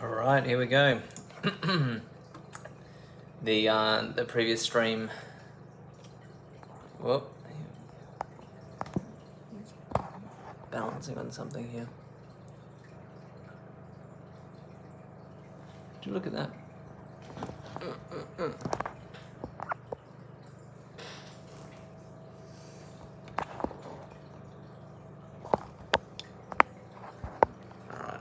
Alright, here we go. The previous stream. Whoop. Balancing on something here. Did you look at that? Alright.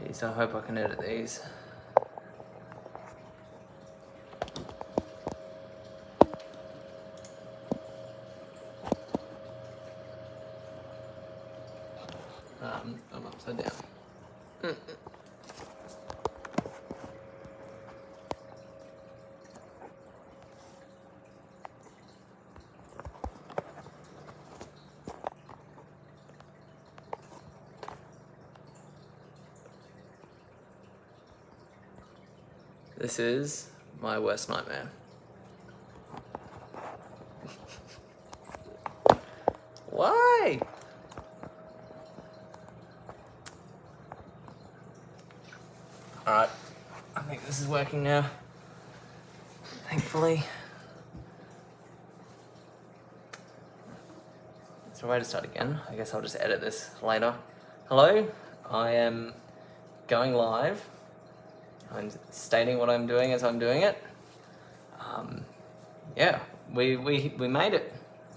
Jeez, I hope I can edit these. I'm upside down. This is my worst nightmare. Why? Alright, I think this is working now, thankfully. Is there a way to start again? I guess I'll just edit this later. Hello, I am going live. I'm stating what I'm doing as I'm doing it. Yeah, we made it.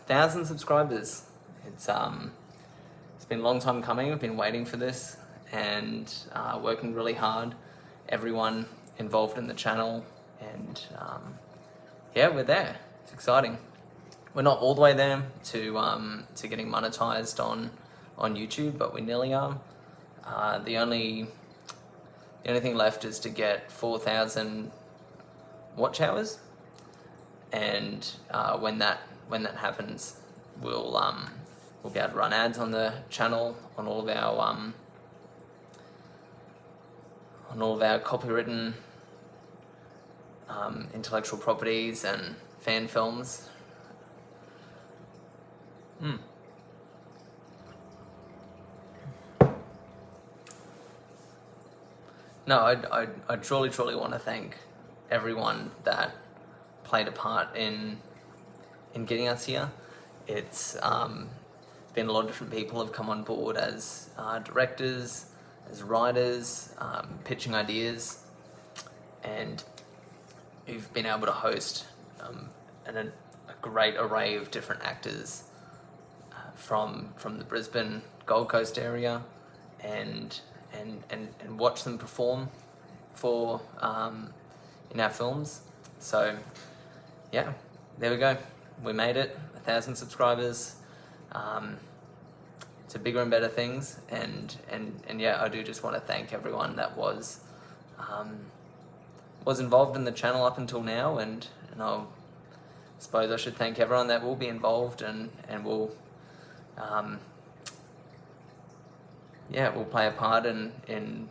1,000 subscribers. It's been a long time coming. We've been waiting for this and working really hard. Everyone involved in the channel, and yeah, we're there. It's exciting. We're not all the way there to getting monetized on YouTube, but we nearly are. The only thing left is to get 4,000 watch hours, and when that happens, we'll be able to run ads on the channel on all of our copywritten intellectual properties and fan films. No, I truly want to thank everyone that played a part in getting us here. It's been a lot of different people have come on board as directors, as writers, pitching ideas, and we've been able to host a great array of different actors from the Brisbane Gold Coast area, and watch them perform for in our films. So yeah, there we go. We made it. 1,000 subscribers. To bigger and better things, and yeah, I do just want to thank everyone that was involved in the channel up until now, and I suppose I should thank everyone that will be involved and will will play a part in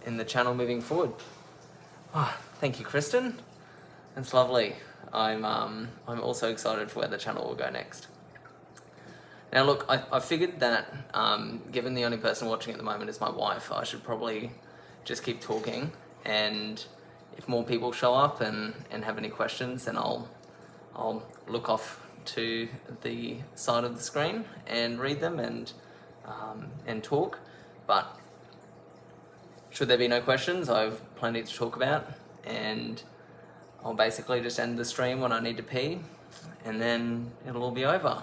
the channel moving forward. Oh, thank you, Kristen. That's lovely. I'm also excited for where the channel will go next. Now look, I figured that given the only person watching at the moment is my wife, I should probably just keep talking, and if more people show up and have any questions, then I'll look off to the side of the screen and read them and talk. But should there be no questions, I've plenty to talk about, and I'll basically just end the stream when I need to pee, and then it'll all be over.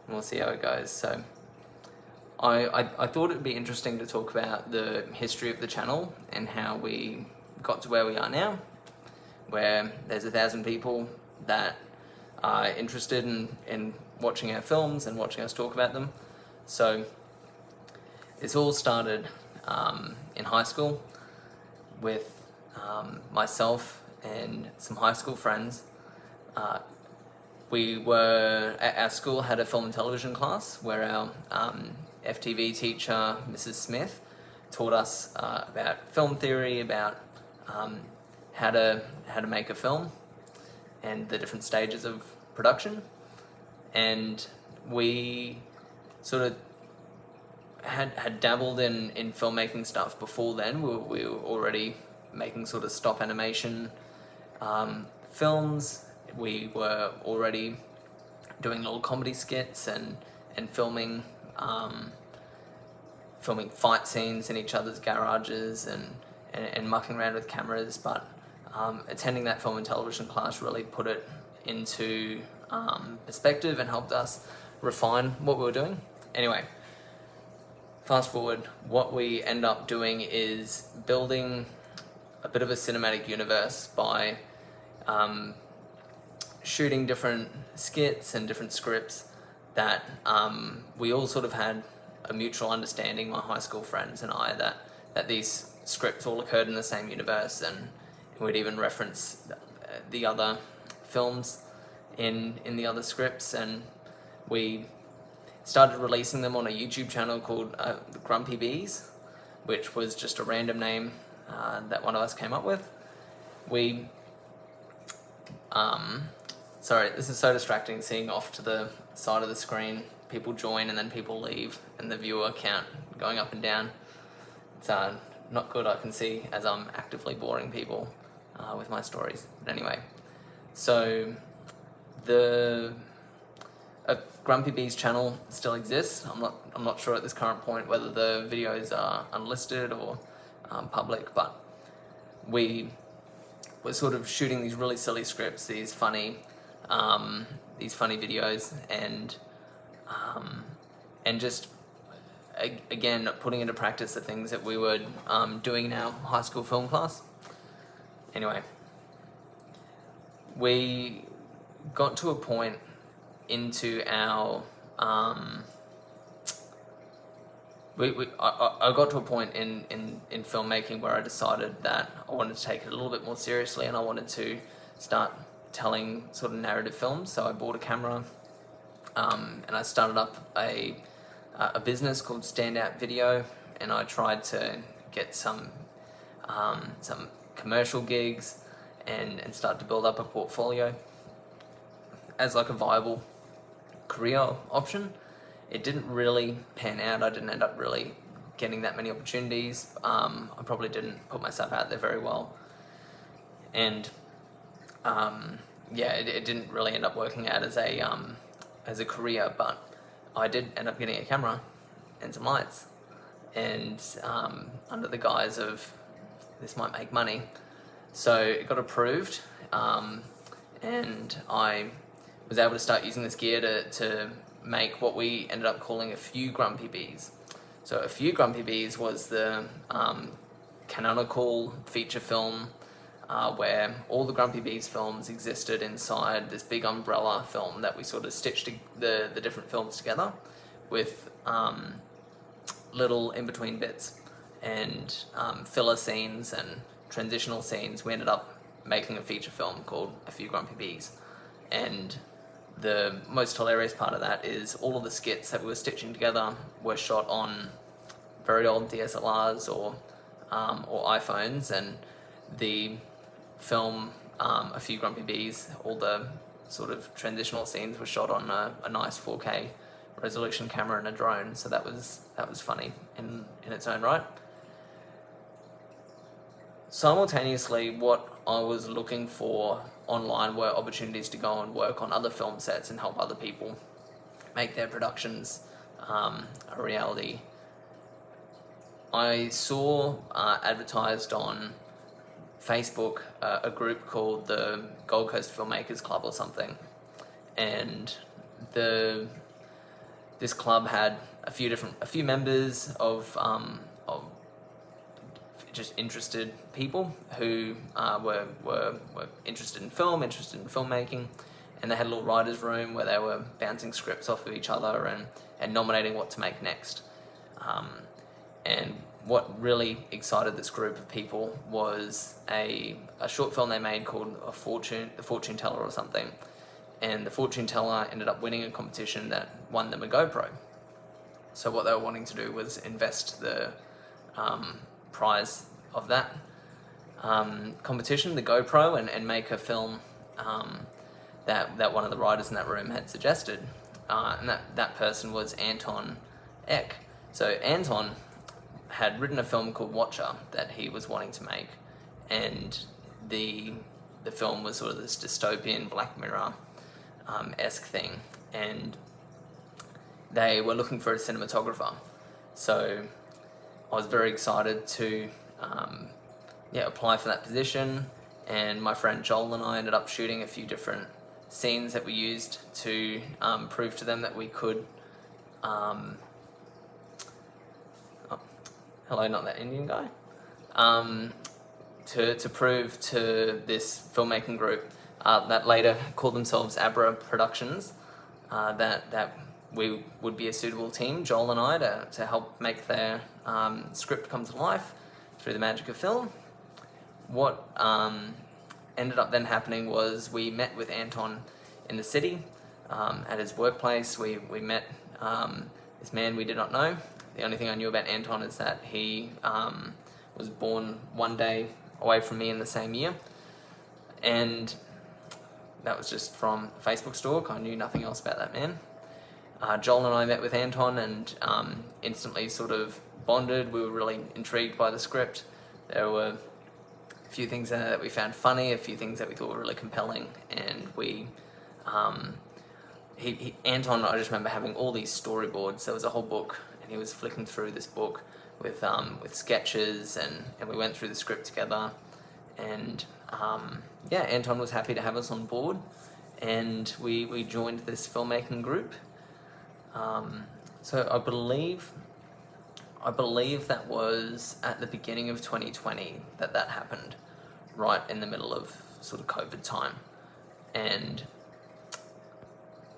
And we'll see how it goes. So I thought it'd be interesting to talk about the history of the channel and how we got to where we are now, where there's 1,000 people that are interested in watching our films and watching us talk about them. So this all started in high school with myself and some high school friends. Our school had a film and television class where our FTV teacher, Mrs. Smith, taught us about film theory, about how to make a film, and the different stages of production, and we sort of had dabbled in filmmaking stuff before then. We were already making sort of stop animation films. We were already doing little comedy skits and filming fight scenes in each other's garages and mucking around with cameras. But attending that film and television class really put it into perspective and helped us refine what we were doing. Anyway, fast forward, what we end up doing is building a bit of a cinematic universe by shooting different skits and different scripts that we all sort of had a mutual understanding, my high school friends and I, that these scripts all occurred in the same universe, and we'd even reference the other films in the other scripts, and we started releasing them on a YouTube channel called Grumpy Bees, which was just a random name that one of us came up with. We sorry, this is so distracting, seeing off to the side of the screen, people join and then people leave, and the viewer count going up and down. It's not good, I can see, as I'm actively boring people with my stories. But anyway, so the Grumpy Bees channel still exists. I'm not sure at this current point whether the videos are unlisted or public, but we were sort of shooting these really silly scripts, these funny videos, and just again putting into practice the things that we were doing in our high school film class. Anyway, we got to a point into our I got to a point in filmmaking where I decided that I wanted to take it a little bit more seriously, and I wanted to start telling sort of narrative films. So I bought a camera, and I started up a business called Standout Video, and I tried to get some commercial gigs and start to build up a portfolio as like a viable career option. It didn't really pan out. I didn't end up really getting that many opportunities. I probably didn't put myself out there very well, and it didn't really end up working out as a career. But I did end up getting a camera and some lights, and under the guise of this might make money, so it got approved, and I was able to start using this gear to make what we ended up calling A Few Grumpy Bees. So A Few Grumpy Bees was the canonical feature film where all the Grumpy Bees films existed inside this big umbrella film that we sort of stitched the different films together with little in-between bits and filler scenes and transitional scenes. We ended up making a feature film called A Few Grumpy Bees, and the most hilarious part of that is all of the skits that we were stitching together were shot on very old DSLRs or iPhones, and the film A Few Grumpy Bees, all the sort of transitional scenes were shot on a nice 4K resolution camera and a drone. So that was funny in its own right. Simultaneously, what I was looking for online were opportunities to go and work on other film sets and help other people make their productions a reality. I saw advertised on Facebook a group called the Gold Coast Filmmakers Club or something, and this club had a few members of just interested people who were interested in film, interested in filmmaking, and they had a little writer's room where they were bouncing scripts off of each other and nominating what to make next. And what really excited this group of people was a short film they made called The Fortune Teller or something. And The Fortune Teller ended up winning a competition that won them a GoPro. So what they were wanting to do was invest the prize of that competition, the GoPro, and make a film that one of the writers in that room had suggested, and that person was Anton Eck. So Anton had written a film called Watcher that he was wanting to make, and the film was sort of this dystopian Black Mirror esque thing, and they were looking for a cinematographer. So I was very excited to apply for that position, and my friend Joel and I ended up shooting a few different scenes that we used to prove to them that we could hello, not that Indian guy, to prove to this filmmaking group that later called themselves Abra Productions that we would be a suitable team, Joel and I, to help make their script come to life through the magic of film. What ended up then happening was we met with Anton in the city at his workplace. We met this man we did not know. The only thing I knew about Anton is that he was born one day away from me in the same year, and that was just from Facebook stalk. I knew nothing else about that man. Joel and I met with Anton and instantly sort of bonded. We were really intrigued by the script. There were a few things in it that we found funny, a few things that we thought were really compelling, and we Anton, I just remember having all these storyboards. There was a whole book, and he was flicking through this book with sketches, and we went through the script together, and Anton was happy to have us on board, and we joined this filmmaking group. So I believe that was at the beginning of 2020 that happened, right in the middle of sort of COVID time, and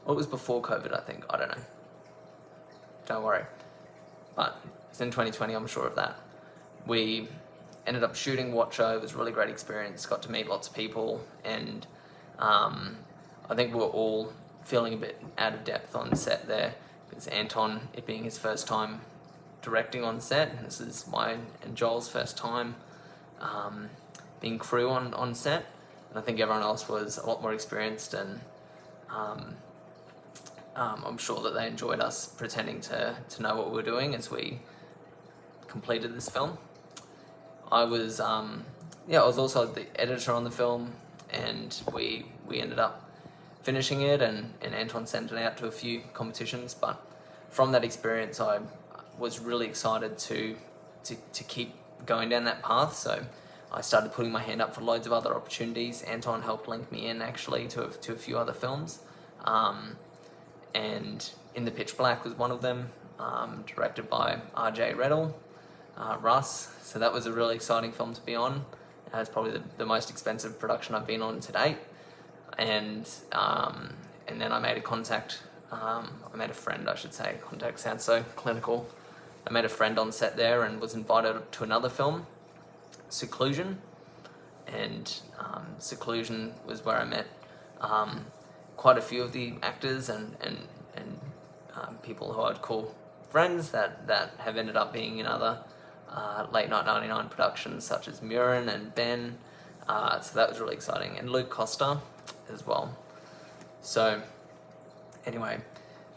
it was before COVID, I think. I don't know. Don't worry. But it's in 2020, I'm sure of that. We ended up shooting Watcher. It was a really great experience. Got to meet lots of people, and I think we were all feeling a bit out of depth on set there, because Anton, it being his first time directing on set, and this is mine and Joel's first time being crew on set, and I think everyone else was a lot more experienced, and I'm sure that they enjoyed us pretending to know what we were doing as we completed this film. I was also the editor on the film, and we ended up finishing it, and Anton sent it out to a few competitions. But from that experience, I was really excited to keep going down that path. So I started putting my hand up for loads of other opportunities. Anton helped link me in actually to a few other films. And In the Pitch Black was one of them, directed by R.J. Reddell, Russ. So that was a really exciting film to be on. It's probably the most expensive production I've been on to date. And then I made a friend, I should say. Contact sounds so clinical. I made a friend on set there and was invited to another film, Seclusion. And Seclusion was where I met quite a few of the actors and people who I'd call friends that have ended up being in other late night 99 productions such as Murin and Ben. So that was really exciting, and Luke Costa as well. So anyway,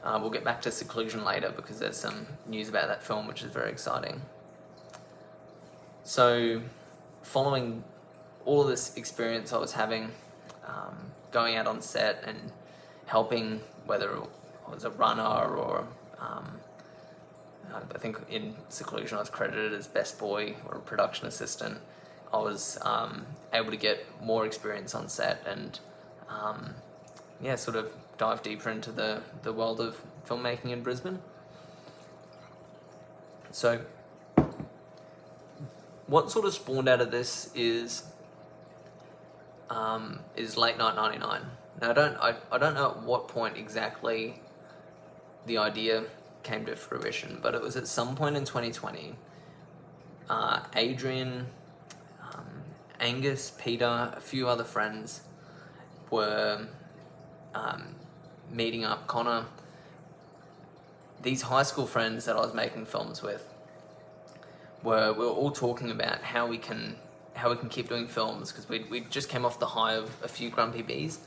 we'll get back to Seclusion later because there's some news about that film which is very exciting. So following all of this experience I was having, going out on set and helping, whether it was a runner or I think in Seclusion I was credited as best boy or a production assistant. I was able to get more experience on set and sort of dive deeper into the world of filmmaking in Brisbane. So what sort of spawned out of this is late night 99. Now I don't know at what point exactly the idea came to fruition, but it was at some point in 2020. Adrian, Angus, Peter, a few other friends were meeting up. Connor, these high school friends that I was making films with, we were all talking about how we can keep doing films, because we just came off the high of a few Grumpy Bees,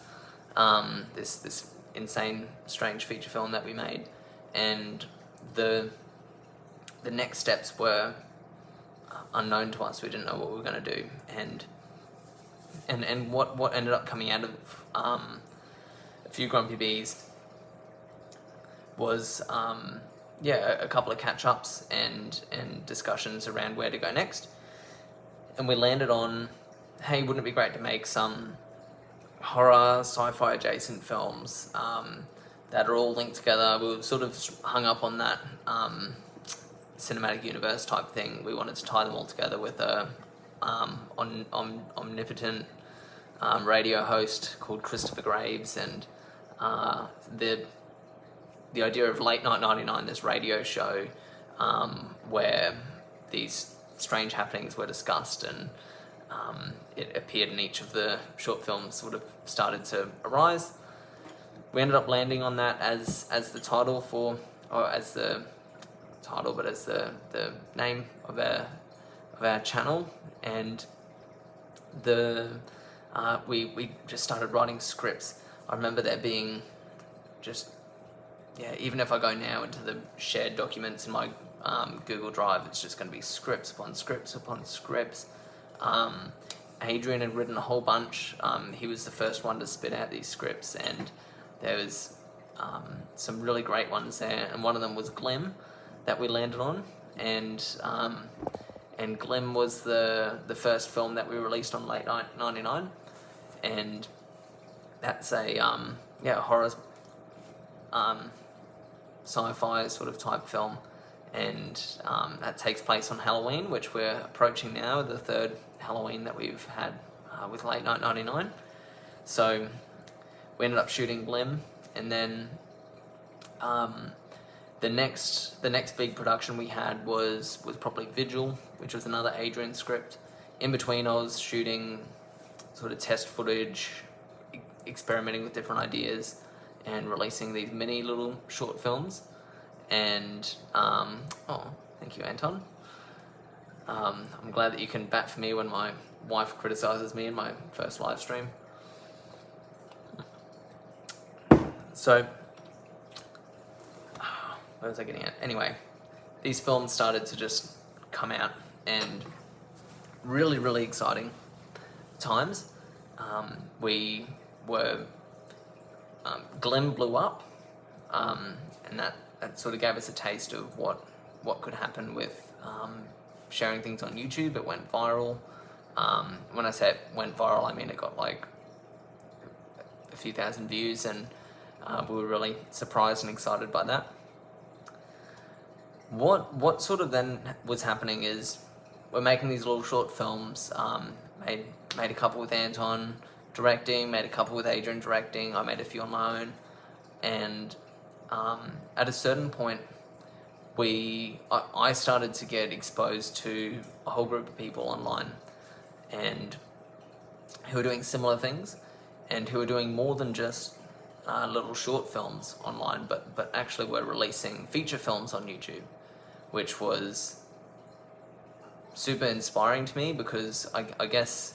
this insane, strange feature film that we made, and the next steps were unknown to us. We didn't know what we were going to do, and what ended up coming out of a few Grumpy Bees was a couple of catch-ups and discussions around where to go next, and we landed on, hey, wouldn't it be great to make some horror, sci-fi adjacent films that are all linked together. We were sort of hung up on that cinematic universe type thing. We wanted to tie them all together with a omnipotent radio host called Christopher Graves, and the idea of Late Night 99, this radio show where these strange happenings were discussed, and it appeared in each of the short films sort of started to arise. We ended up landing on that as the title for, or as the title, but as the name of our channel, and we just started writing scripts. I remember there being just, even if I go now into the shared documents in my Google Drive, it's just going to be scripts upon scripts upon scripts. Adrian had written a whole bunch. He was the first one to spit out these scripts, and there was some really great ones there, and one of them was Glim that we landed on, and Glim was the first film that we released on Late Night 99, and that's a horror sci-fi sort of type film, and that takes place on Halloween, which we're approaching now, the third Halloween that we've had with Late Night 99. So we ended up shooting Glim, and then the next big production we had was probably Vigil, which was another Adrian script. In between, I was shooting sort of test footage, experimenting with different ideas, and releasing these mini little short films. And thank you, Anton. I'm glad that you can bat for me when my wife criticizes me in my first live stream. So, where was I getting at? Anyway, these films started to just come out, and really, really exciting times. We were, Glim blew up, and that sort of gave us a taste of what could happen with sharing things on YouTube. It went viral. When I say it went viral, I mean it got like a few thousand views, and we were really surprised and excited by that. What sort of then was happening is we're making these little short films. Made a couple with Anton directing, made a couple with Adrian directing. I made a few on my own, and at a certain point, I started to get exposed to a whole group of people online, and who are doing similar things, and who are doing more than just little short films online, but actually were releasing feature films on YouTube, which was super inspiring to me, because I guess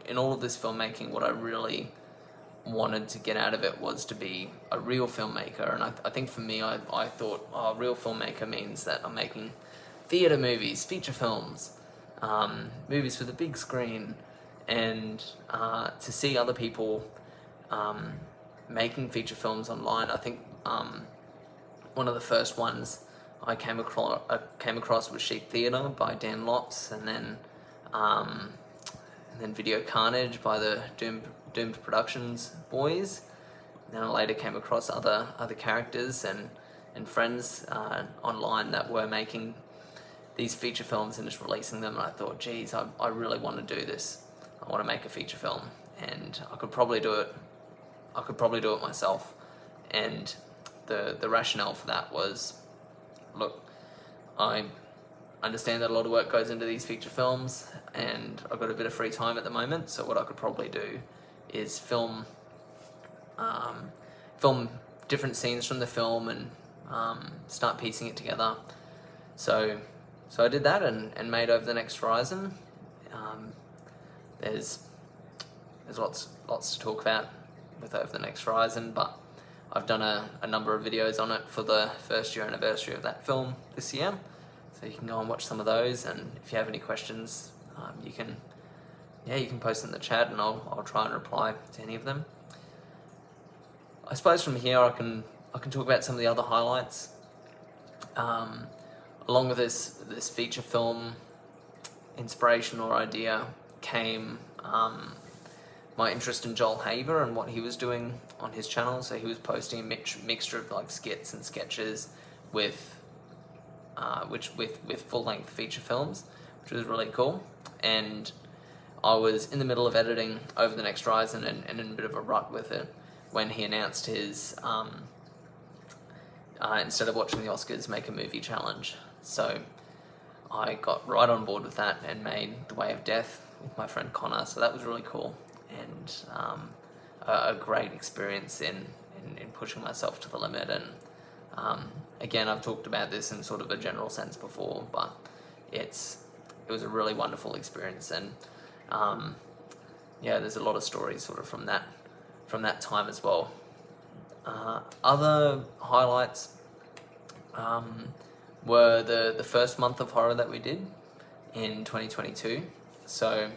in all of this filmmaking, what I really wanted to get out of it was to be a real filmmaker. And I think for me, I thought, real filmmaker means that I'm making theatre movies, feature films, movies for the big screen, and to see other people making feature films online. I think one of the first ones I came across was Sheep Theatre by Dan Lotz, and then Video Carnage by the Doomed Productions boys. Then I later came across other characters and friends online that were making these feature films and just releasing them, and I thought, geez, I really want to do this. I want to make a feature film, and I could probably do it myself. And the rationale for that was, look, I understand that a lot of work goes into these feature films, and I've got a bit of free time at the moment, so what I could probably do is film different scenes from the film and start piecing it together. So I did that and made Over the Next Horizon. There's lots to talk about Over the Next Horizon, but I've done a number of videos on it for the first year anniversary of that film this year, so you can go and watch some of those. And if you have any questions, you can post in the chat, and I'll try and reply to any of them. I suppose from here I can talk about some of the other highlights. Along with this feature film inspiration or idea came my interest in Joel Haver and what he was doing on his channel. So he was posting a mixture of like skits and sketches with full-length feature films, which was really cool. And I was in the middle of editing Over the Next Horizon and in a bit of a rut with it when he announced his instead of watching the Oscars, make a movie challenge. So I got right on board with that and made The Way of Death with my friend Connor. So that was really cool, and a great experience in pushing myself to the limit. And again, I've talked about this in sort of a general sense before, but it was a really wonderful experience. And there's a lot of stories sort of from that time as well. Other highlights were the first month of horror that we did in 2022. So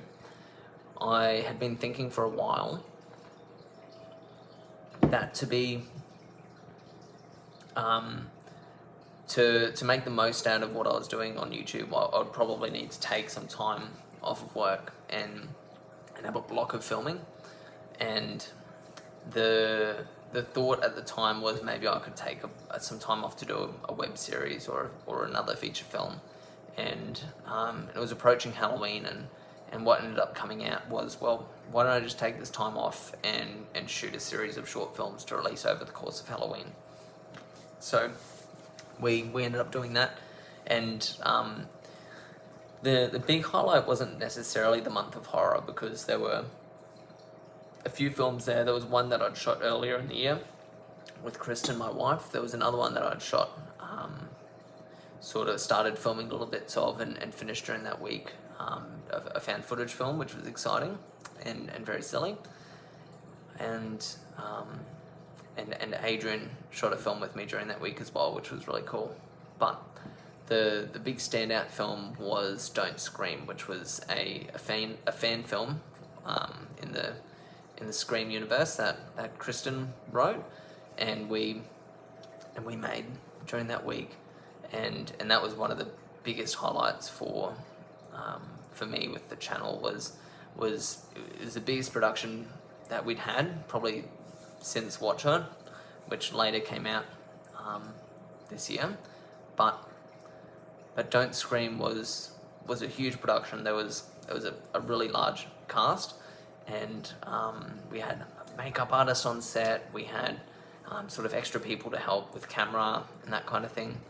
I had been thinking for a while that to make the most out of what I was doing on YouTube, I would probably need to take some time off of work and have a block of filming. And the thought at the time was maybe I could take some time off to do a web series or another feature film. And it was approaching Halloween, and what ended up coming out was, well, why don't I just take this time off and shoot a series of short films to release over the course of Halloween. So we ended up doing that, and the big highlight wasn't necessarily the month of horror, because there were a few films there. There was one that I'd shot earlier in the year with Kristen, my wife. There was another one that I'd shot, sort of started filming little bits of and finished during that week, a found footage film, which was exciting and very silly. And Adrian shot a film with me during that week as well, which was really cool. But the big standout film was Don't Scream, which was a fan film in the Scream universe that Kristen wrote and we made during that week, and that was one of the biggest highlights for me with the channel. Was it was the biggest production that we'd had probably since Watch Her, which later came out this year. But Don't Scream was a huge production. There was a really large cast, and we had a makeup artist on set. We had sort of extra people to help with camera and that kind of thing.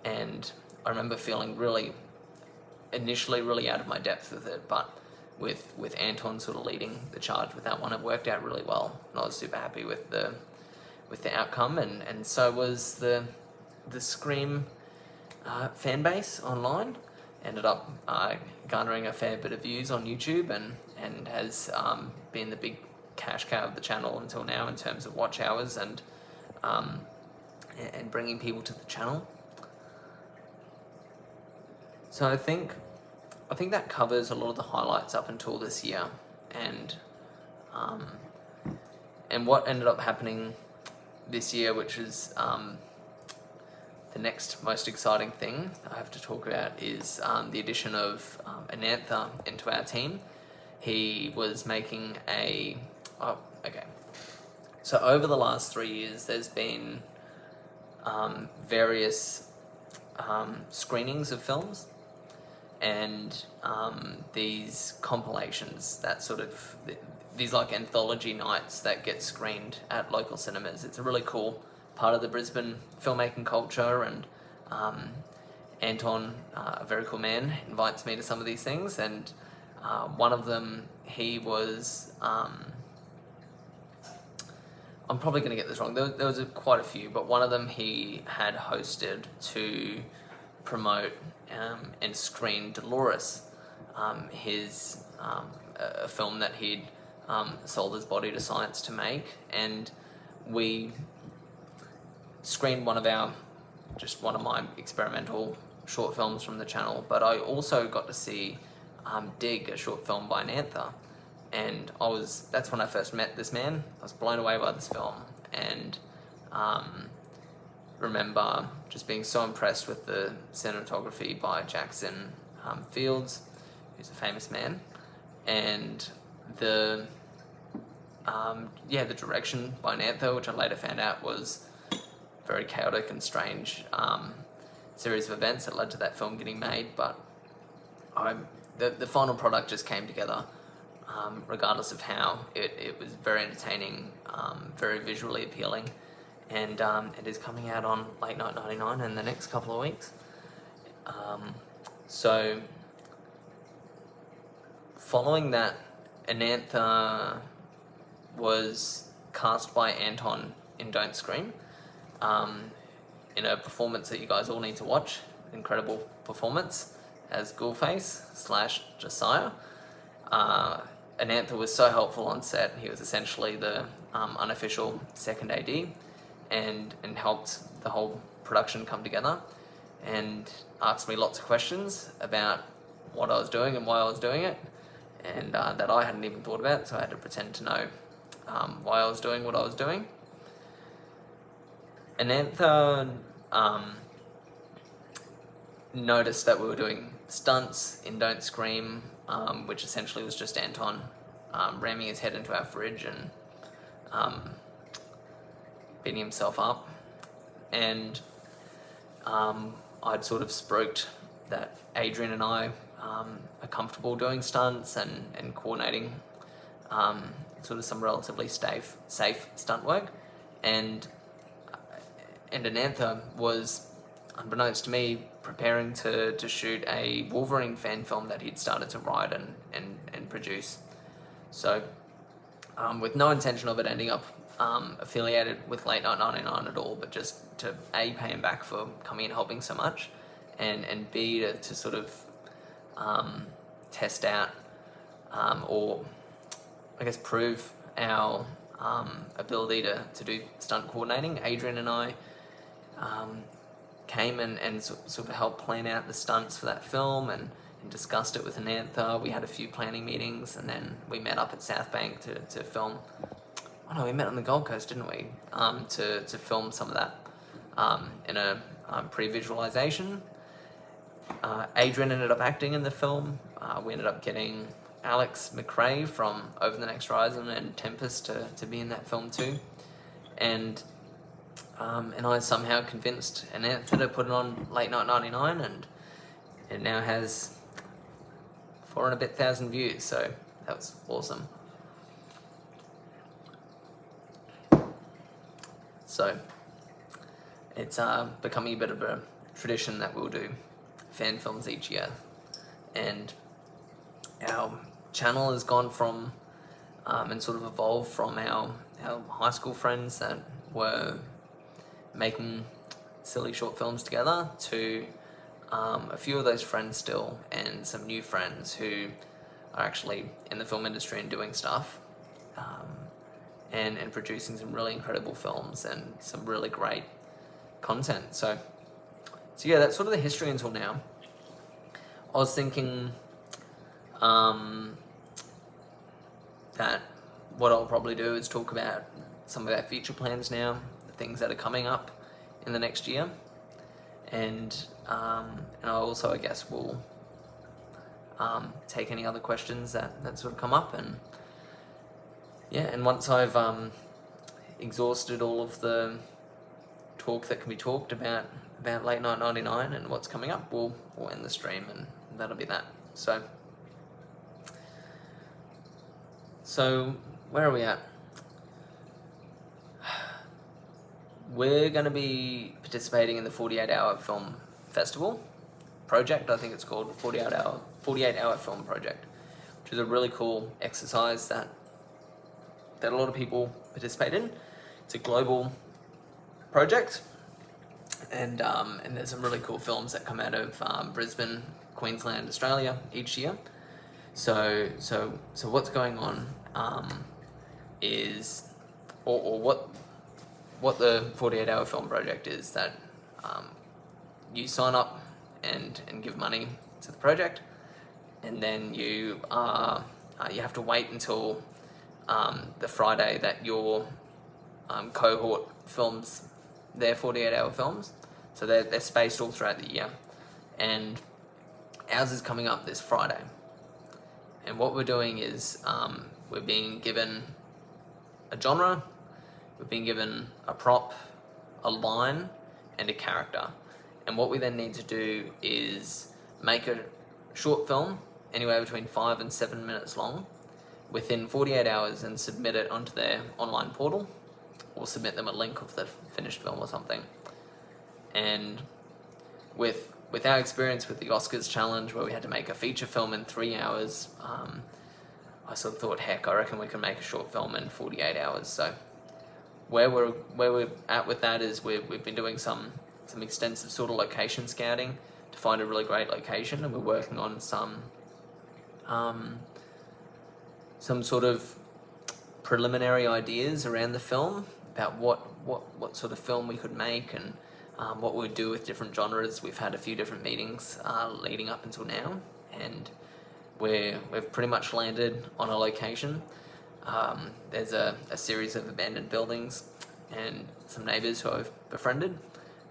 And I remember feeling initially really out of my depth with it, but with Anton sort of leading the charge with that one, it worked out really well, and I was super happy with the outcome. And so was the Scream fan base online. Ended up garnering a fair bit of views on YouTube, and has been the big cash cow of the channel until now in terms of watch hours and bringing people to the channel. So I think that covers a lot of the highlights up until this year, and what ended up happening this year, which is the next most exciting thing I have to talk about, is the addition of Anantha into our team. He was making So over the last 3 years, there's been various screenings of films, and these compilations that sort of, these like anthology nights that get screened at local cinemas. It's a really cool part of the Brisbane filmmaking culture, and Anton, a very cool man, invites me to some of these things, and one of them, he was, I'm probably going to get this wrong, there was quite a few, but one of them he had hosted to promote and screen Dolores, a film that he'd sold his body to science to make, and we screened one of my experimental short films from the channel. But I also got to see Dig, a short film by Nantha, and that's when I first met this man. I was blown away by this film, and remember just being so impressed with the cinematography by Jackson Fields, who's a famous man, and the direction by Nantha, which I later found out was very chaotic and strange series of events that led to that film getting made. But the final product just came together, regardless of how. It was very entertaining, very visually appealing, and it is coming out on Late Night 99 in the next couple of weeks. So following that, Anantha was cast by Anton in Don't Scream, in a performance that you guys all need to watch. Incredible performance as Ghoulface / Josiah. Anantha was so helpful on set. He was essentially the unofficial second AD, and helped the whole production come together, and asked me lots of questions about what I was doing and why I was doing it, and that I hadn't even thought about, so I had to pretend to know why I was doing what I was doing. Anantha noticed that we were doing stunts in Don't Scream, which essentially was just Anton ramming his head into our fridge and beating himself up, and I'd sort of spruiked that Adrian and I are comfortable doing stunts and coordinating sort of some relatively safe stunt work, and Anantha was, unbeknownst to me, preparing to shoot a Wolverine fan film that he'd started to write and produce. So with no intention of it ending up affiliated with Late Night 99 at all, but just to A, pay him back for coming and helping so much, and B, to sort of test out or I guess prove our ability to do stunt coordinating. Adrian and I came and sort of helped plan out the stunts for that film and discussed it with Anantha. We had a few planning meetings, and then we met up at South Bank to film. Oh no, we met on the Gold Coast, didn't we? To film some of that in a pre-visualization. Adrian ended up acting in the film. We ended up getting Alex McRae from Over the Next Horizon and Tempest to be in that film too. And I somehow convinced Anantha to put it on Late Night 99, and it now has 4,000 and a bit views, so that was awesome. So it's becoming a bit of a tradition that we'll do fan films each year, and our channel has gone from and sort of evolved from our high school friends that were making silly short films together to a few of those friends still, and some new friends who are actually in the film industry and doing stuff, and producing some really incredible films and some really great content. So yeah, that's sort of the history until now. I was thinking that what I'll probably do is talk about some of our future plans now, the things that are coming up in the next year, and I also, I guess, will take any other questions that sort of come up, and once I've exhausted all of the talk that can be talked about Late Night 99 and what's coming up, we'll end the stream, and that'll be that. So where are we at? We're going to be participating in the 48-hour film festival project. I think it's called 48-hour film project, which is a really cool exercise that a lot of people participate in. It's a global project, and there's some really cool films that come out of Brisbane, Queensland, Australia each year. So what's going on is, or what the 48-hour film project is, that you sign up and give money to the project, and then you have to wait until the Friday that your cohort films their 48-hour films. So they're spaced all throughout the year, and ours is coming up this Friday. And what we're doing is we're being given a genre, we're being given a prop, a line, and a character. And what we then need to do is make a short film, anywhere between 5 and 7 minutes long, within 48 hours, and submit it onto their online portal, or submit them a link of the finished film or something. And with our experience with the Oscars challenge, where we had to make a feature film in 3 hours, I sort of thought, heck, I reckon we can make a short film in 48 hours. So where we're at with that is we've been doing some extensive sort of location scouting to find a really great location, and we're working on some sort of preliminary ideas around the film about what sort of film we could make, and what we would do with different genres. We've had a few different meetings leading up until now, and we've pretty much landed on a location. There's a series of abandoned buildings and some neighbours who I've befriended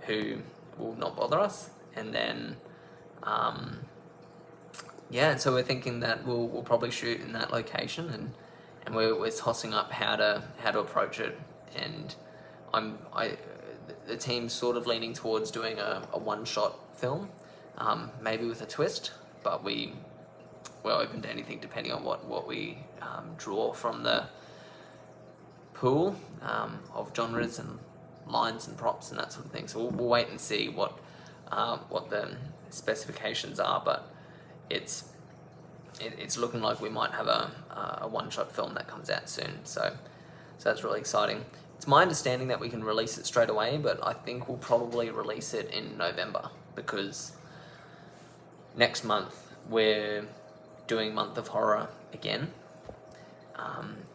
who will not bother us. And then so we're thinking that we'll probably shoot in that location, and we're tossing up how to approach it. And the team's sort of leaning towards doing a one-shot film, maybe with a twist, but we're open to anything depending on what we draw from the pool of genres and lines and props and that sort of thing. So we'll wait and see what the specifications are, but it's looking like we might have a one-shot film that comes out soon. So that's really exciting. It's my understanding that we can release it straight away, but I think we'll probably release it in November, because next month we're doing Month of Horror again,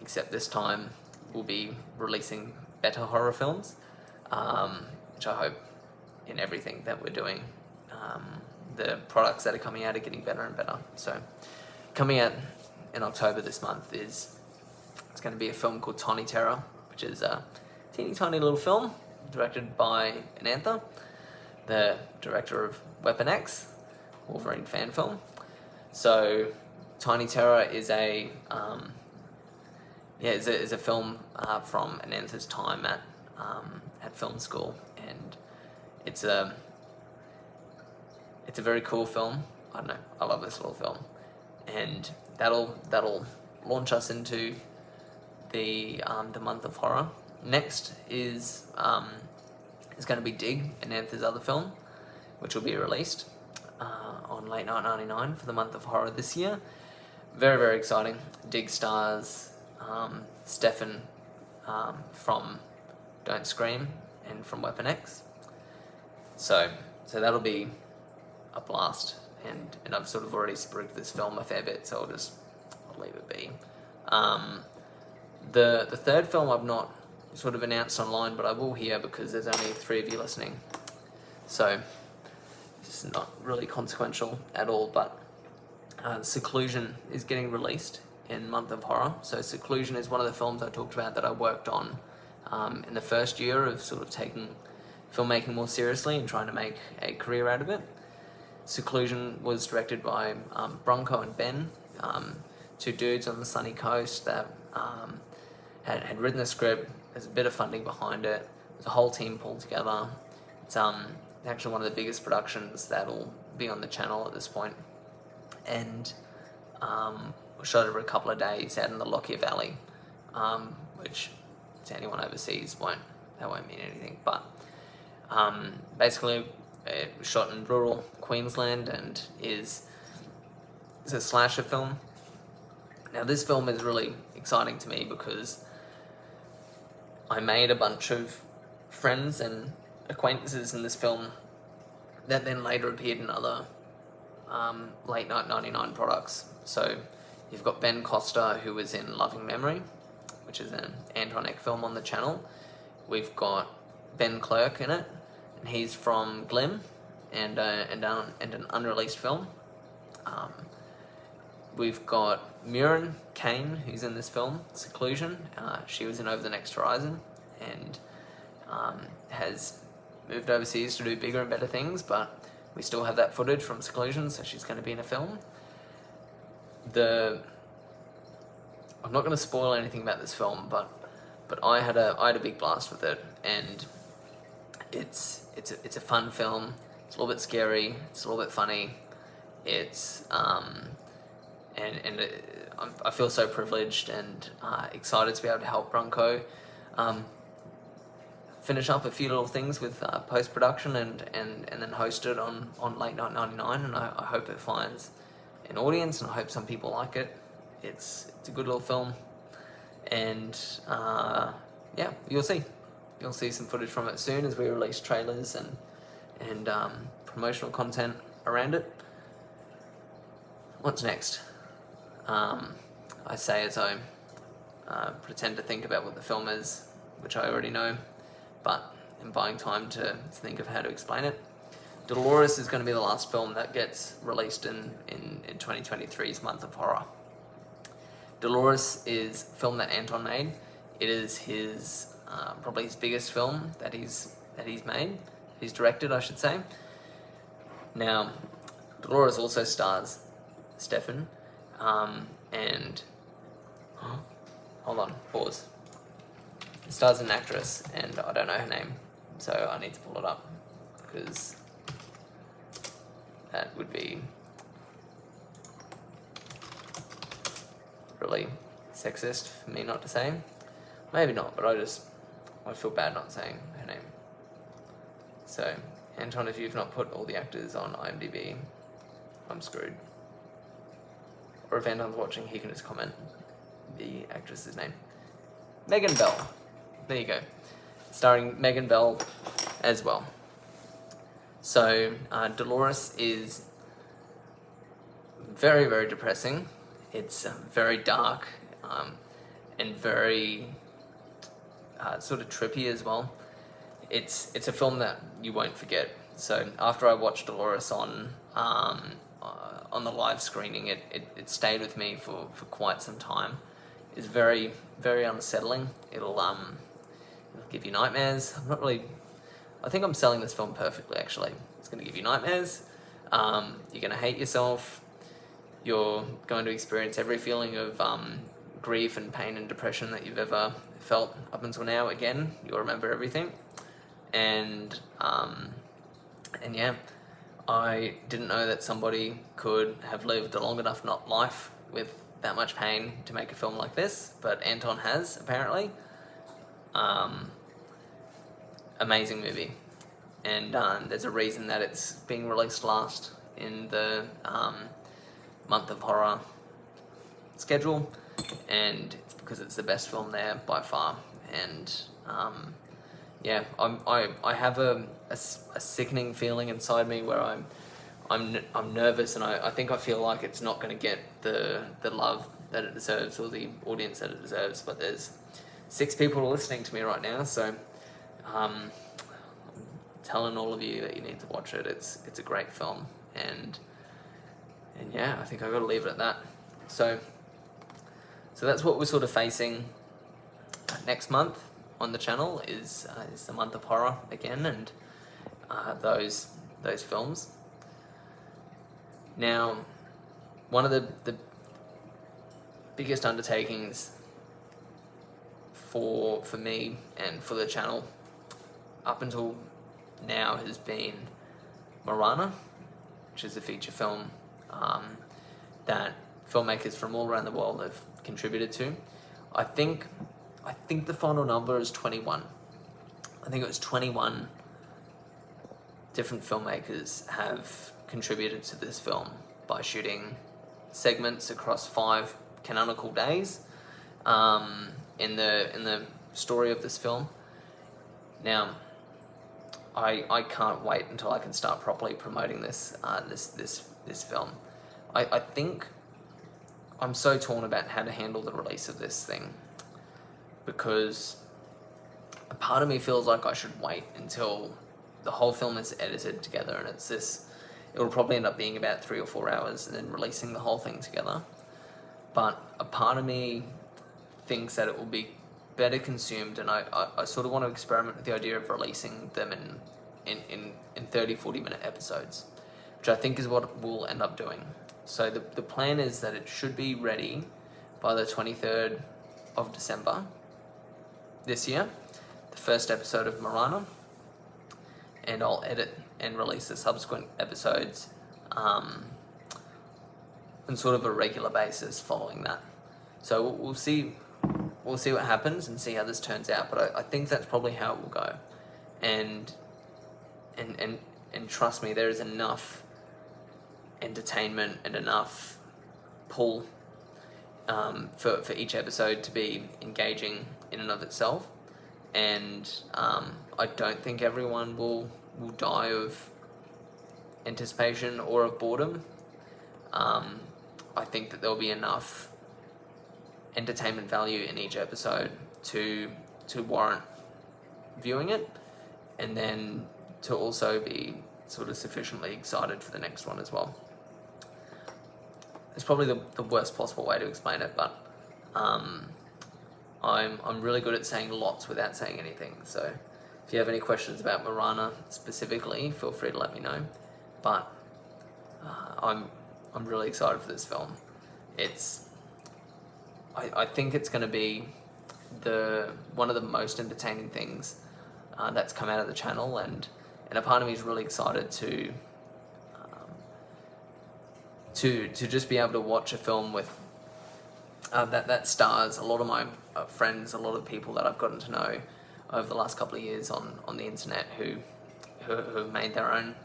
except this time we'll be releasing better horror films, which I hope in everything that we're doing, the products that are coming out are getting better and better. So coming out in October this month it's going to be a film called Tiny Terror, which is a teeny tiny little film directed by Anantha, the director of Weapon X, Wolverine fan film. So Tiny Terror is a film from Anantha's time at film school, and it's a very cool film. I don't know, I love this little film, and that'll launch us into the Month of Horror. Next is going to be Dig, Anantha's other film, which will be released on Late Night 99 for the Month of Horror this year. Very, very exciting. Dig stars Stefan from Don't Scream and from Weapon X. So that'll be a blast, and I've sort of already spruiked this film a fair bit, so I'll leave it be. The third film I've not sort of announced online, but I will here because there's only 3 of you listening, so it's not really consequential at all, but Seclusion is getting released in Month of Horror. So Seclusion is one of the films I talked about that I worked on in the first year of sort of taking filmmaking more seriously and trying to make a career out of it. Seclusion was directed by Bronco and Ben, 2 dudes on the sunny coast that had written the script. There's a bit of funding behind it. There's a whole team pulled together. It's actually one of the biggest productions that'll be on the channel at this point. And we shot over a couple of days out in the Lockyer Valley, which to anyone overseas won't mean anything. But basically, it was shot in rural Queensland and is a slasher film. Now, this film is really exciting to me because I made a bunch of friends and acquaintances in this film that then later appeared in other Late Night 99 products. So You've got Ben Costa, who was in Loving Memory, which is an Anton Eck film on the channel. We've got Ben Clerk in it, and he's from Glim, and an unreleased film. We've got Muran Kane, who's in this film, Seclusion. She was in Over the Next Horizon, and has moved overseas to do bigger and better things, but we still have that footage from Seclusion, so she's going to be in a film. I'm not going to spoil anything about this film, but I had a big blast with it, and it's a fun film. It's a little bit scary. It's a little bit funny. I feel so privileged and excited to be able to help Bronco finish up a few little things with post-production and then host it on Late Night 99, and I hope it finds an audience, and I hope some people like it. It's a good little film, and yeah, you'll see some footage from it soon as we release trailers and promotional content around it. What's next? I say as I pretend to think about what the film is, which I already know, but I'm buying time to think of how to explain it. Dolores is going to be the last film that gets released in 2023's Month of Horror. Dolores is a film that Anton made. It is his probably his biggest film that he's made. He's directed, I should say. Now, Dolores also stars Stefan, and hold on, pause. It stars an actress, and I don't know her name, so I need to pull it up because that would be really sexist for me not to say. Maybe not, but I feel bad not saying her name. So, Anton, if you've not put all the actors on IMDb, I'm screwed. Or if Anton's watching, he can just comment the actress's name. Megan Bell. There you go. Starring Megan Bell as well. So, Dolores is very, very depressing. It's very dark and very sort of trippy as well. It's a film that you won't forget. So after I watched Dolores on the live screening, it stayed with me for quite some time. It's very, very unsettling. It'll give you nightmares. I think I'm selling this film perfectly, actually. It's going to give you nightmares. You're going to hate yourself. You're going to experience every feeling of grief and pain and depression that you've ever felt up until now. Again, you'll remember everything. And yeah, I didn't know that somebody could have lived a long enough life with that much pain to make a film like this, but Anton has, apparently. Amazing movie. And there's a reason that it's being released last in the Month of Horror schedule, and it's because it's the best film there by far. And yeah, I have a sickening feeling inside me where I'm nervous, and I think I feel like it's not going to get the love that it deserves or the audience that it deserves. But there's 6 people listening to me right now, so I'm telling all of you that you need to watch it. It's a great film, and yeah, I think I've got to leave it at that. So that's what we're sort of facing next month on the channel is the Month of Horror again, and those films. Now, one of the biggest undertakings for me and for the channel up until now has been MORANA, which is a feature film that filmmakers from all around the world have contributed to. I think the final number is 21. I think it was 21 different filmmakers have contributed to this film by shooting segments across 5 canonical days in the story of this film. Now, I can't wait until I can start properly promoting this film. I think I'm so torn about how to handle the release of this thing, because a part of me feels like I should wait until the whole film is edited together, and it'll probably end up being about 3 or 4 hours, and then releasing the whole thing together. But a part of me thinks that it will be better consumed, and I sort of want to experiment with the idea of releasing them in 30-40 minute episodes, which I think is what we'll end up doing. So the plan is that it should be ready by the 23rd of December this year, the first episode of MORANA, and I'll edit and release the subsequent episodes on sort of a regular basis following that. So we'll see what happens and see how this turns out, but I think that's probably how it will go. And trust me, there is enough entertainment and enough pull for each episode to be engaging in and of itself. And I don't think everyone will die of anticipation or of boredom. I think that there'll be enough entertainment value in each episode to warrant viewing it, and then to also be sort of sufficiently excited for the next one as well. It's probably the worst possible way to explain it, but I'm really good at saying lots without saying anything. So if you have any questions about MORANA specifically, feel free to let me know. But I'm really excited for this film. I think it's going to be one of the most entertaining things that's come out of the channel, and a part of me is really excited to just be able to watch a film with that stars a lot of my friends, a lot of people that I've gotten to know over the last couple of years on the internet who have made their own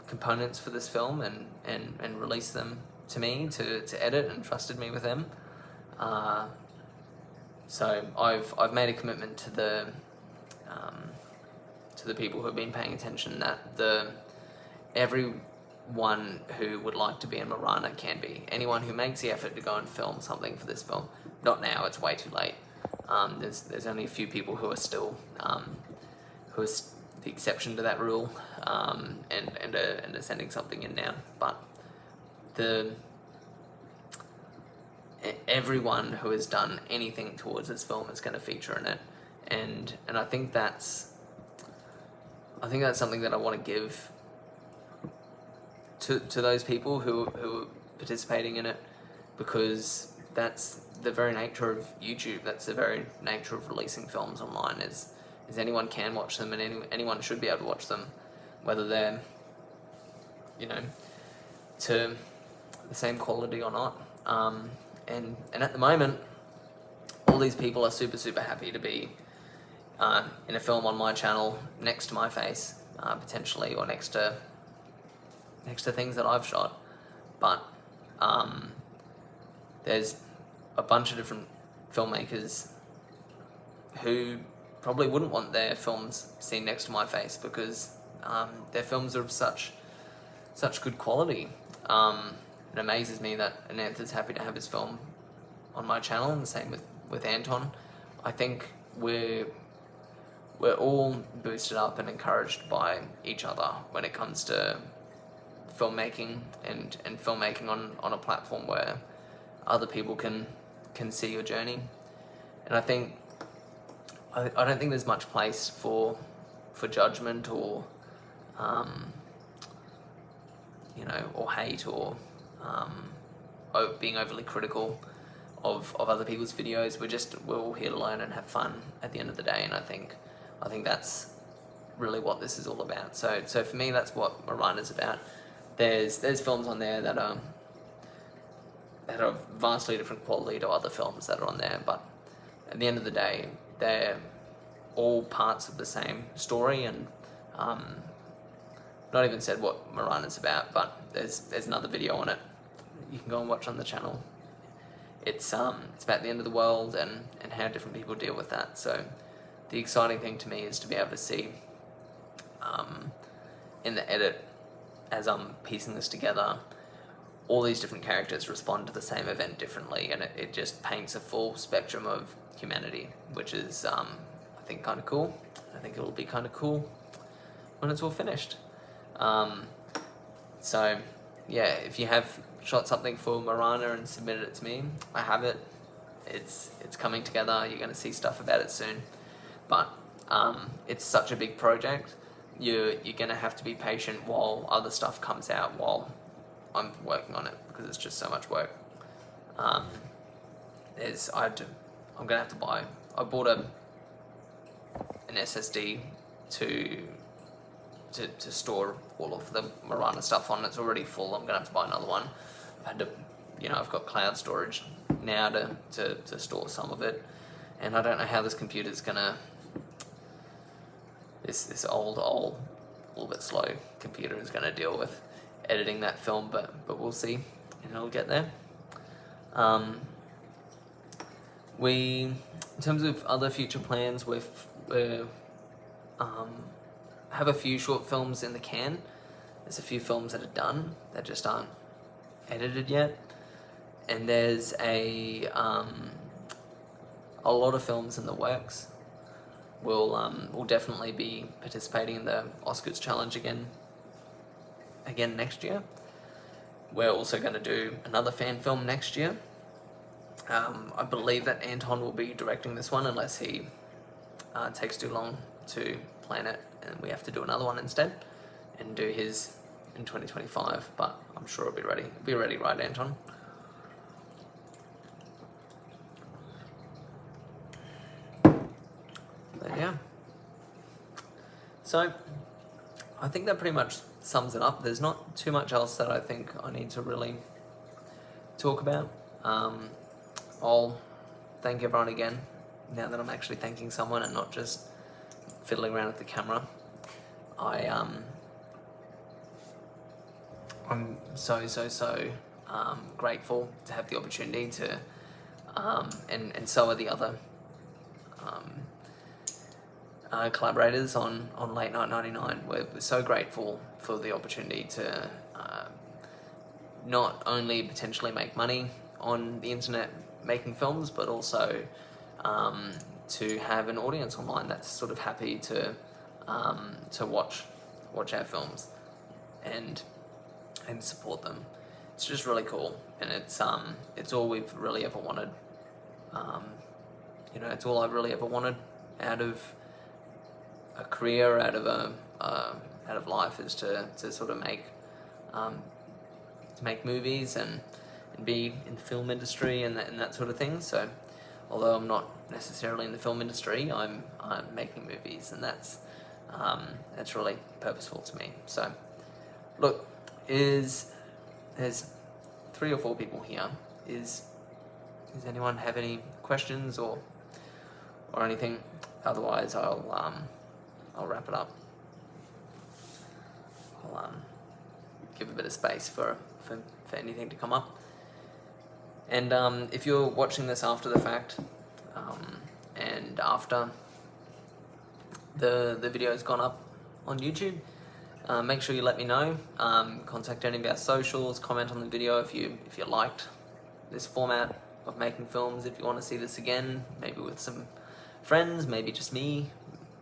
components for this film and released them to me to edit, and trusted me with them. So I've made a commitment to the people who have been paying attention that everyone who would like to be in MORANA can be. Anyone who makes the effort to go and film something for this film. Not now, it's way too late. There's only a few people who are still who are the exception to that rule, and are sending something in now. But everyone who has done anything towards this film is going to feature in it, and I think that's something that I want to give to those people who are participating in it, because that's the very nature of YouTube. That's the very nature of releasing films online. Is anyone can watch them, and anyone should be able to watch them, whether they're to the same quality or not. And at the moment, all these people are super happy to be in a film on my channel next to my face, potentially, or next to things that I've shot. But there's a bunch of different filmmakers who probably wouldn't want their films seen next to my face, because their films are of such good quality. It amazes me that Anantha's happy to have his film on my channel, and the same with Anton. I think we're all boosted up and encouraged by each other when it comes to filmmaking and filmmaking on a platform where other people can see your journey. And I think I don't think there's much place for judgment or or hate, or being overly critical of other people's videos. We're all here to learn and have fun at the end of the day, and I think that's really what this is all about. So for me, that's what MORANA's about. There's films on there that are vastly different quality to other films that are on there, but at the end of the day, they're all parts of the same story. And not even said what MORANA's about, but there's another video on it you can go and watch on the channel. It's about the end of the world and how different people deal with that. So the exciting thing to me is to be able to see in the edit, as I'm piecing this together, all these different characters respond to the same event differently, and it just paints a full spectrum of humanity, which is, I think, kind of cool. I think it'll be kind of cool when it's all finished. So, yeah, if you have shot something for MORANA and submitted it to me, I have it. It's coming together. You're going to see stuff about it soon. But it's such a big project. You're going to have to be patient while other stuff comes out while I'm working on it, because it's just so much work. I'm gonna have to buy. I bought an SSD to store all of the MORANA stuff on. It's already full. I'm gonna have to buy another one. I've got cloud storage now to store some of it, and I don't know how this computer's gonna. This old, a little bit slow computer is gonna deal with editing that film, but we'll see, and it'll get there. In terms of other future plans, we have a few short films in the can. There's a few films that are done that just aren't edited yet, and there's a lot of films in the works. We'll definitely be participating in the Oscars challenge again next year. We're also going to do another fan film next year. I believe that Anton will be directing this one, unless he takes too long to plan it and we have to do another one instead and do his in 2025, but I'm sure it'll be ready. It'll be ready, right, Anton? But yeah. So I think that pretty much sums it up. There's not too much else that I think I need to really talk about. I'll thank everyone again, now that I'm actually thanking someone and not just fiddling around with the camera. I'm so grateful to have the opportunity to, and so are the other collaborators on Late Night 99. We're so grateful for the opportunity to not only potentially make money on the internet making films, but also to have an audience online that's sort of happy to watch our films and support them. It's just really cool, and it's all we've really ever wanted. It's all I've really ever wanted out of a career, out of life, is to sort of make movies and be in the film industry and that sort of thing. So although I'm not necessarily in the film industry, I'm making movies, and that's really purposeful to me. So look, there's 3 or 4 people here. Does anyone have any questions or anything? Otherwise I'll wrap it up. I'll give a bit of space for anything to come up. And if you're watching this after the fact, and after the video's gone up on YouTube, make sure you let me know. Contact any of our socials, comment on the video if you liked this format of making films. If you want to see this again, maybe with some friends, maybe just me,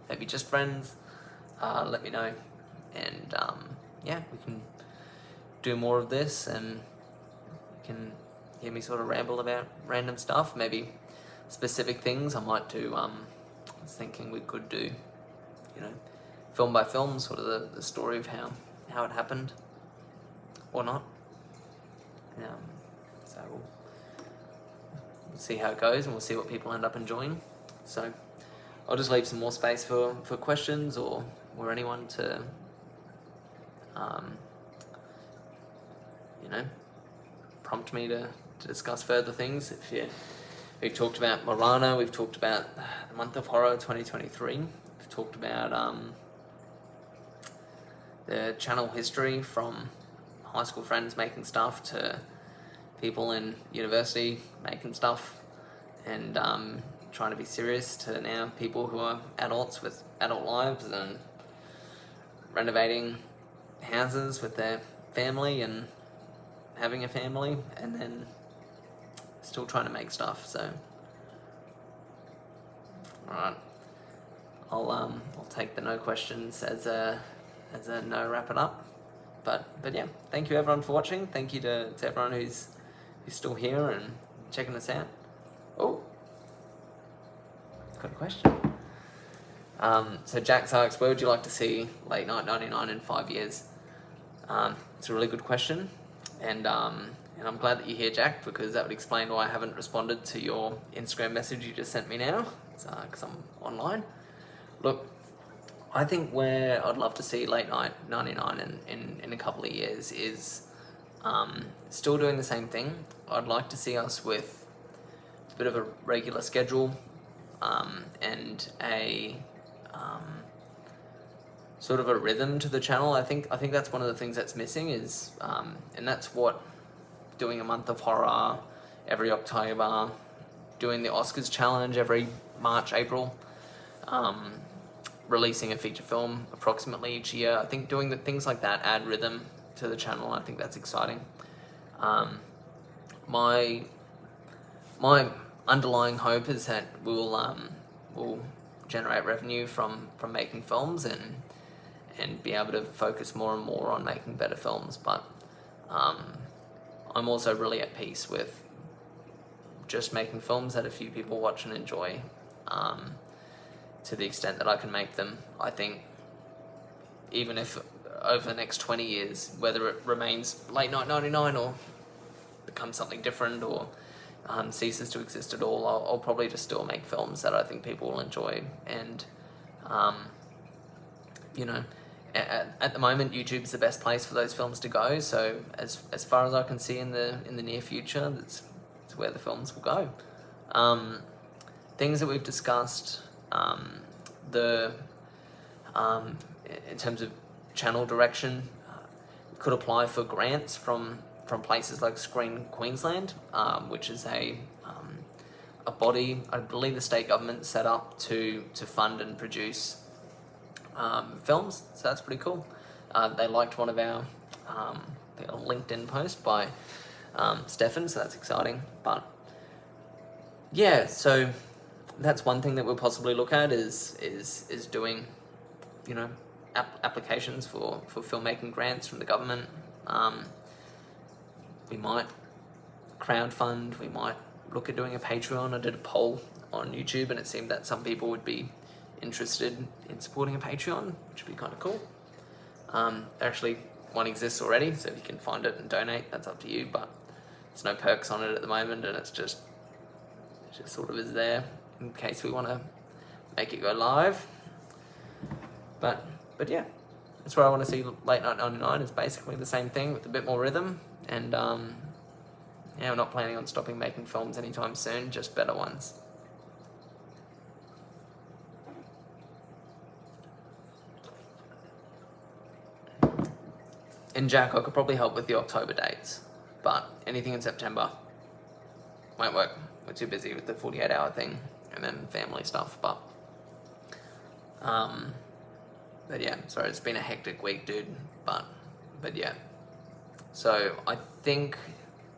maybe just friends, let me know. And yeah, we can do more of this, and you can hear me sort of ramble about random stuff, maybe specific things I might do. I was thinking we could do, film by film, sort of the story of how it happened, or not. So we'll see how it goes, and we'll see what people end up enjoying. So I'll just leave some more space for questions or anyone to prompt me to discuss further things. We've talked about MORANA, we've talked about the month of horror 2023, we've talked about the channel history, from high school friends making stuff to people in university making stuff, and trying to be serious, to now people who are adults with adult lives and renovating houses with their family, and having a family and then still trying to make stuff. So, all right, I'll take the no questions as a no wrap it up. But yeah, thank you everyone for watching. Thank you to everyone who's still here and checking us out. Oh, got a question. So Jack asks, where would you like to see Late Night 99 in 5 years? It's a really good question, and I'm glad that you're here, Jack, because that would explain why I haven't responded to your Instagram message you just sent me now, because I'm online. Look, I think where I'd love to see Late Night 99 in a couple of years is still doing the same thing. I'd like to see us with a bit of a regular schedule and a sort of a rhythm to the channel. I think that's one of the things that's missing is, and that's what doing a month of horror every October, doing the Oscars challenge every March, April, releasing a feature film approximately each year. I think doing the things like that add rhythm to the channel. I think that's exciting. My underlying hope is that we'll generate revenue from making films and be able to focus more and more on making better films. But I'm also really at peace with just making films that a few people watch and enjoy, to the extent that I can make them. I think even if over the next 20 years, whether it remains Late Night 99 or becomes something different or ceases to exist at all, I'll probably just still make films that I think people will enjoy. And you know, at the moment, YouTube is the best place for those films to go. So as far as I can see in the near future, that's where the films will go. Things that we've discussed, in terms of channel direction, could apply for grants from places like Screen Queensland, which is a body, I believe the state government set up to fund and produce films. So that's pretty cool. They liked one of our LinkedIn post by Stefan, so that's exciting. But yeah, so that's one thing that we'll possibly look at is doing, applications for filmmaking grants from the government. We might crowdfund, we might look at doing a Patreon. I did a poll on YouTube and it seemed that some people would be interested in supporting a Patreon, which would be kind of cool. Actually, one exists already, so if you can find it and donate, that's up to you, but there's no perks on it at the moment, and it just sort of is there in case we want to make it go live. But yeah, that's where I want to see Late Night 99 is basically the same thing with a bit more rhythm, and yeah, we're not planning on stopping making films anytime soon, just better ones. And Jack, I could probably help with the October dates, but anything in September won't work. We're too busy with the 48-hour thing and then family stuff. But yeah, sorry, it's been a hectic week, dude. But yeah, so I think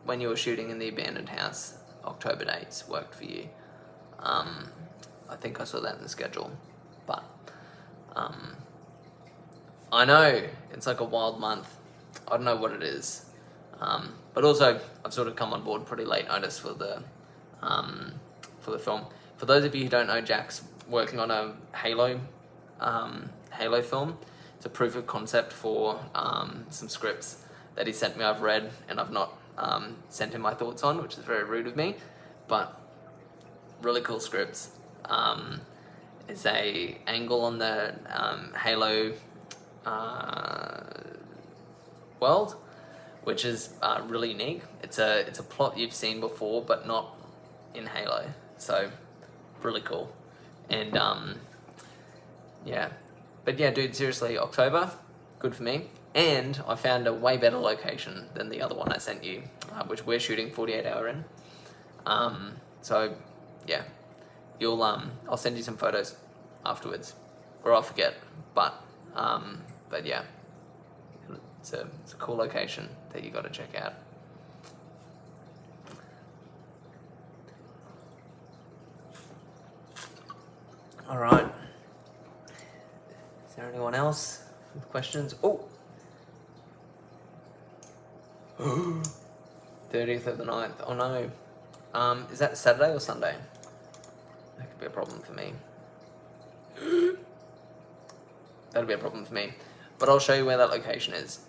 when you were shooting in the abandoned house, October dates worked for you. I think I saw that in the schedule, but I know it's like a wild month. I don't know what it is, but also I've sort of come on board pretty late notice for the film. For those of you who don't know, Jack's working on a Halo film. It's a proof of concept for some scripts that he sent me. I've read and I've not sent him my thoughts on, which is very rude of me, but really cool scripts. It's a angle on the Halo world, which is really unique. It's a plot you've seen before, but not in Halo. So really cool. And yeah, but yeah, dude, seriously, October, good for me. And I found a way better location than the other one I sent you, which we're shooting 48-hour in. So yeah, you'll I'll send you some photos afterwards, or I'll forget. But yeah, it's a cool location that you got to check out. All right. Is there anyone else with questions? Oh. 30th of the 9th. Oh no. Is that Saturday or Sunday? That could be a problem for me. That'll be a problem for me. But I'll show you where that location is.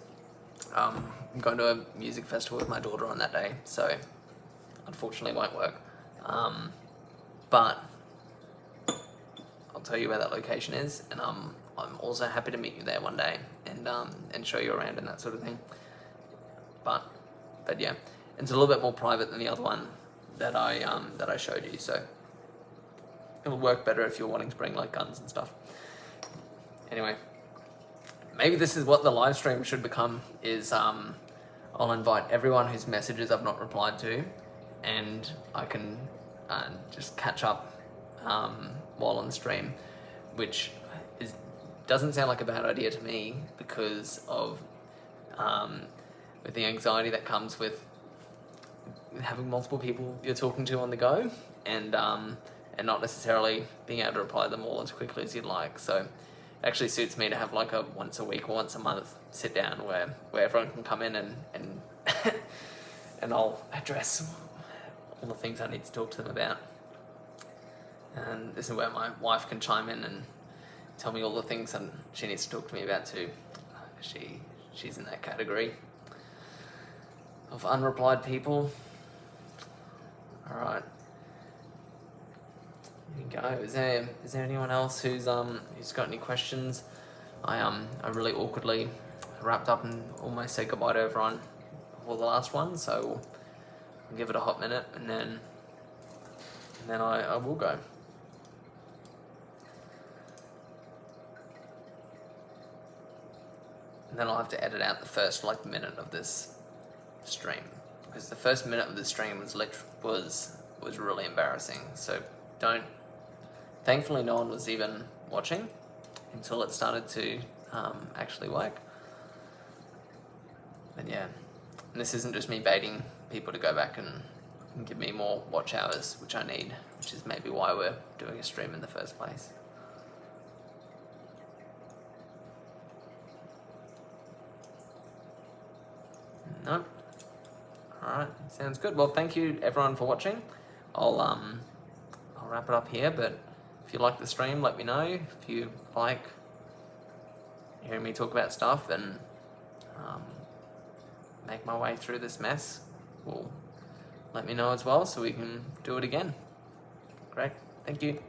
I'm going to a music festival with my daughter on that day, so unfortunately won't work. But I'll tell you where that location is, and I'm also happy to meet you there one day and show you around and that sort of thing. But yeah, it's a little bit more private than the other one that I showed you, so it'll work better if you're wanting to bring like guns and stuff. Anyway, maybe this is what the live stream should become, is I'll invite everyone whose messages I've not replied to, and I can just catch up while on the stream, which doesn't sound like a bad idea to me, because of with the anxiety that comes with having multiple people you're talking to on the go, and not necessarily being able to reply to them all as quickly as you'd like. So it actually suits me to have like a once a week or once a month sit down where everyone can come in and and I'll address all the things I need to talk to them about. And this is where my wife can chime in and tell me all the things that she needs to talk to me about too. She's in that category of unreplied people. All right. There you go. Is there anyone else who's got any questions? I really awkwardly wrapped up and almost said goodbye to everyone before the last one, so I'll give it a hot minute and then I will go. And then I'll have to edit out the first like minute of this stream, because the first minute of the stream was really embarrassing. So thankfully no one was even watching until it started to actually work. But yeah, and this isn't just me baiting people to go back and give me more watch hours, which I need, which is maybe why we're doing a stream in the first place. No. Alright, sounds good. Well, thank you everyone for watching. I'll wrap it up here, but if you like the stream, let me know. If you like hearing me talk about stuff and make my way through this mess, well, let me know as well so we can do it again. Great, thank you.